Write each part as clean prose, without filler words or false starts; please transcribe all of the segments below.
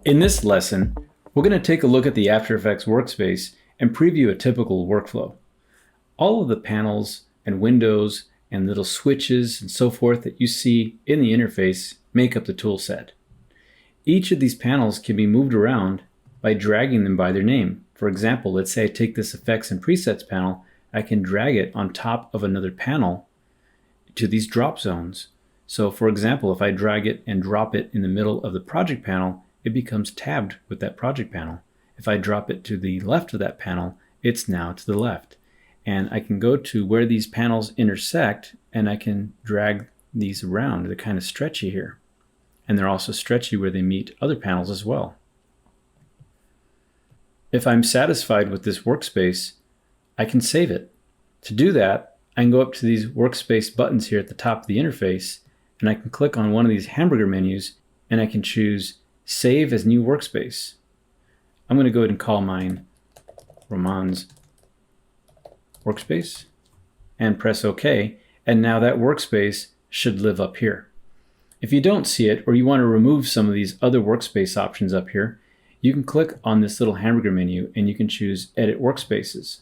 In this lesson, we're going to take a look at the After Effects Workspace and preview a typical workflow. All of the panels and windows and little switches and so forth that you see in the interface make up the tool set. Each of these panels can be moved around by dragging them by their name. For example, let's say I take this Effects and Presets panel, I can drag it on top of another panel to these drop zones. So for example, if I drag it and drop it in the middle of the project panel, it becomes tabbed with that project panel. If I drop it to the left of that panel, it's now to the left. And I can go to where these panels intersect and I can drag these around. They're kind of stretchy here. And they're also stretchy where they meet other panels as well. If I'm satisfied with this workspace, I can save it. To do that, I can go up to these workspace buttons here at the top of the interface, and I can click on one of these hamburger menus and I can choose Save as New Workspace. I'm going to go ahead and call mine Roman's Workspace and press OK, and now that workspace should live up here. If you don't see it or you want to remove some of these other workspace options up here, you can click on this little hamburger menu and you can choose Edit Workspaces.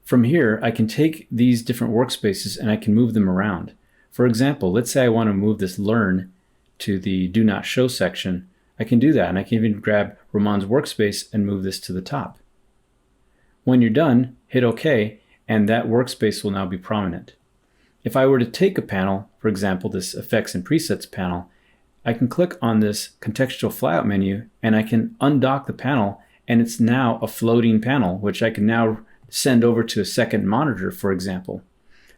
From here, I can take these different workspaces and I can move them around. For example, let's say I want to move this Learn to the Do Not Show section. I can do that, and I can even grab Roman's Workspace and move this to the top. When you're done, hit OK, and that workspace will now be prominent. If I were to take a panel, for example, this Effects and Presets panel, I can click on this contextual flyout menu and I can undock the panel, and it's now a floating panel, which I can now send over to a second monitor, for example.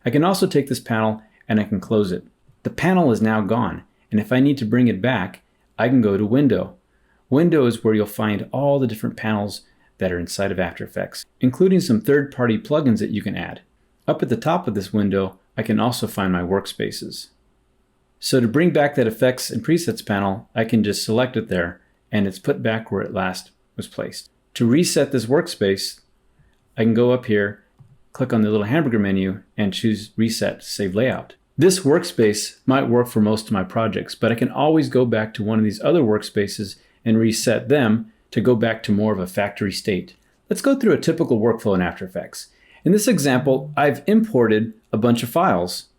I can also take this panel and I can close it. The panel is now gone, and if I need to bring it back, I can go to Window. Window is where you'll find all the different panels that are inside of After Effects, including some third-party plugins that you can add. Up at the top of this window, I can also find my workspaces. So to bring back that Effects and Presets panel, I can just select it there, and it's put back where it last was placed. To reset this workspace, I can go up here, click on the little hamburger menu, and choose Reset to save layout. This workspace might work for most of my projects, but I can always go back to one of these other workspaces and reset them to go back to more of a factory state. Let's go through a typical workflow in After Effects. In this example, I've imported a bunch of files.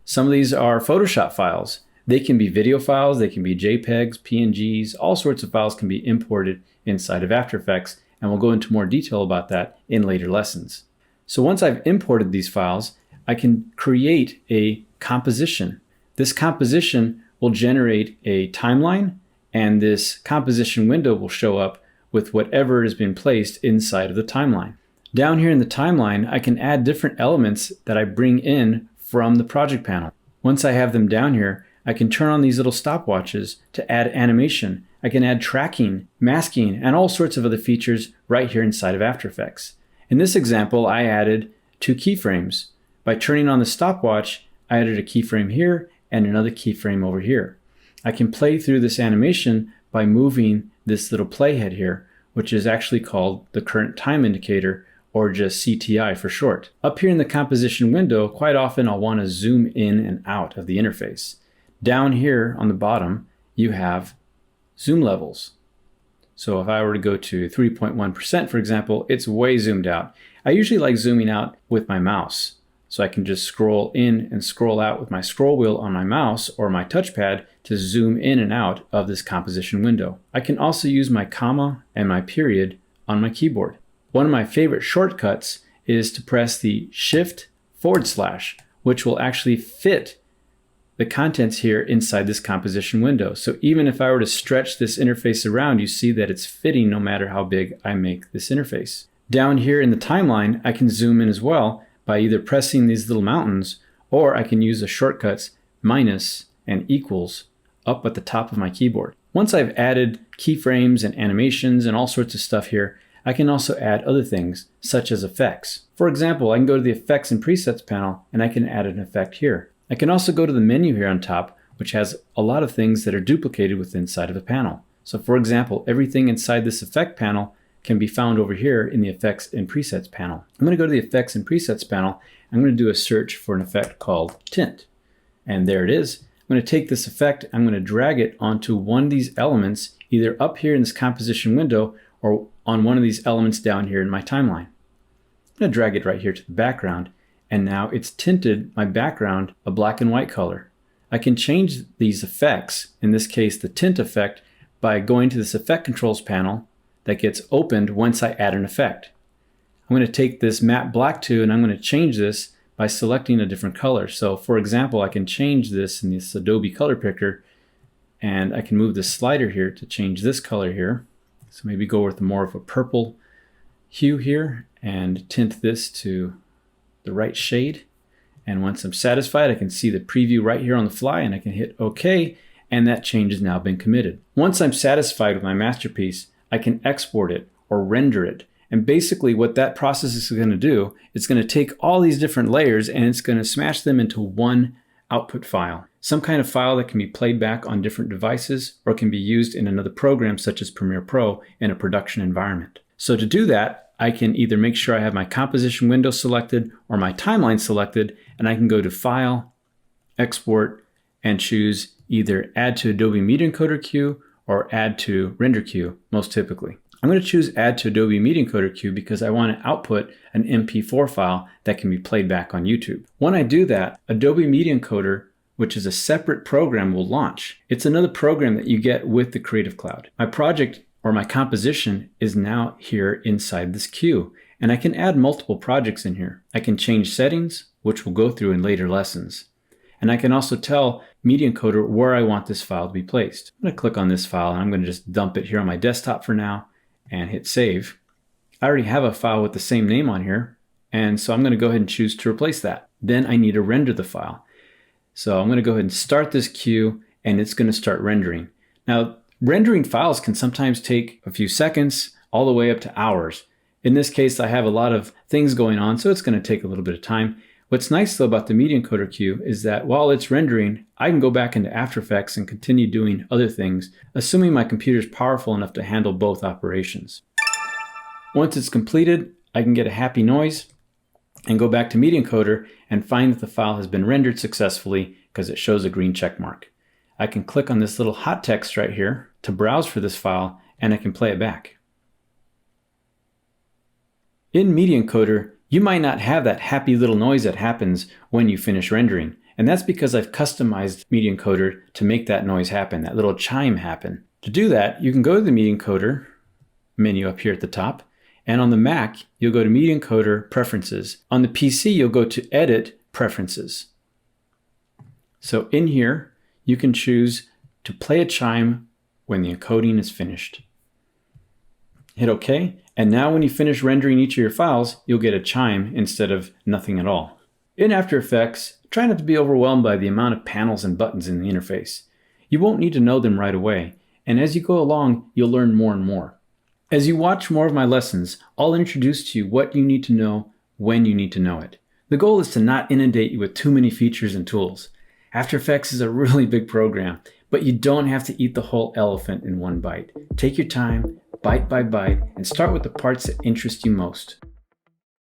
Some of these are Photoshop files. They can be video files, they can be JPEGs, PNGs, all sorts of files can be imported inside of After Effects, and we'll go into more detail about that in later lessons. So once I've imported these files, I can create a composition. This composition will generate a timeline, and this composition window will show up with whatever has been placed inside of the timeline. Down here in the timeline, I can add different elements that I bring in from the project panel. Once I have them down here, I can turn on these little stopwatches to add animation. I can add tracking, masking, and all sorts of other features right here inside of After Effects. In this example, I added 2 keyframes. By turning on the stopwatch, I added a keyframe here and another keyframe over here. I can play through this animation by moving this little playhead here, which is actually called the current time indicator, or just CTI for short. Up here in the composition window, quite often I'll want to zoom in and out of the interface. Down here on the bottom, you have zoom levels. So if I were to go to 3.1%, for example, it's way zoomed out. I usually like zooming out with my mouse. So I can just scroll in and scroll out with my scroll wheel on my mouse or my touchpad to zoom in and out of this composition window. I can also use my comma and my period on my keyboard. One of my favorite shortcuts is to press the Shift /, which will actually fit the contents here inside this composition window. So even if I were to stretch this interface around, you see that it's fitting no matter how big I make this interface. Down here in the timeline, I can zoom in as well by either pressing these little mountains, or I can use the shortcuts minus and equals up at the top of my keyboard. Once I've added keyframes and animations and all sorts of stuff here, I can also add other things such as effects. For example, I can go to the Effects and Presets panel and I can add an effect here. I can also go to the menu here on top, which has a lot of things that are duplicated within inside of a panel. So for example, everything inside this effect panel can be found over here in the Effects and Presets panel. I'm going to go to the Effects and Presets panel. I'm going to do a search for an effect called Tint. And there it is. I'm going to take this effect, I'm going to drag it onto one of these elements, either up here in this composition window or on one of these elements down here in my timeline. I'm going to drag it right here to the background, and now it's tinted my background a black and white color. I can change these effects, in this case the tint effect, by going to this effect controls panel that gets opened once I add an effect. I'm going to take this matte black to, and I'm going to change this by selecting a different color. So for example, I can change this in this Adobe color picker, and I can move the slider here to change this color here. So maybe go with more of a purple hue here and tint this to the right shade. And once I'm satisfied, I can see the preview right here on the fly, and I can hit OK, and that change has now been committed. Once I'm satisfied with my masterpiece, I can export it or render it. And basically what that process is going to do, it's going to take all these different layers and it's going to smash them into one output file. Some kind of file that can be played back on different devices or can be used in another program such as Premiere Pro in a production environment. So to do that, I can either make sure I have my composition window selected or my timeline selected, and I can go to File, Export, and choose either Add to Adobe Media Encoder Queue or Add to Render Queue, most typically. I'm going to choose Add to Adobe Media Encoder Queue because I want to output an MP4 file that can be played back on YouTube. When I do that, Adobe Media Encoder, which is a separate program, will launch. It's another program that you get with the Creative Cloud. My project or my composition is now here inside this queue, and I can add multiple projects in here. I can change settings, which we'll go through in later lessons. And I can also tell Media Encoder where I want this file to be placed. I'm going to click on this file, and I'm going to just dump it here on my desktop for now and hit save. I already have a file with the same name on here, and so I'm going to go ahead and choose to replace that. Then I need to render the file. So I'm going to go ahead and start this queue, and it's going to start rendering. Now, rendering files can sometimes take a few seconds all the way up to hours. In this case, I have a lot of things going on, so it's going to take a little bit of time. What's nice though about the Media Encoder queue is that while it's rendering, I can go back into After Effects and continue doing other things, assuming my computer is powerful enough to handle both operations. Once it's completed, I can get a happy noise and go back to Media Encoder and find that the file has been rendered successfully because it shows a green check mark. I can click on this little hot text right here to browse for this file, and I can play it back. In Media Encoder, you might not have that happy little noise that happens when you finish rendering, and that's because I've customized Media Encoder to make that noise happen, that little chime happen. To do that, you can go to the Media Encoder menu up here at the top, and on the Mac, you'll go to Media Encoder Preferences. On the PC, you'll go to Edit Preferences. So in here, you can choose to play a chime when the encoding is finished. Hit OK, and now when you finish rendering each of your files, you'll get a chime instead of nothing at all. In After Effects, try not to be overwhelmed by the amount of panels and buttons in the interface. You won't need to know them right away, and as you go along, you'll learn more and more. As you watch more of my lessons, I'll introduce to you what you need to know when you need to know it. The goal is to not inundate you with too many features and tools. After Effects is a really big program, but you don't have to eat the whole elephant in one bite. Take your time, bite by bite, and start with the parts that interest you most.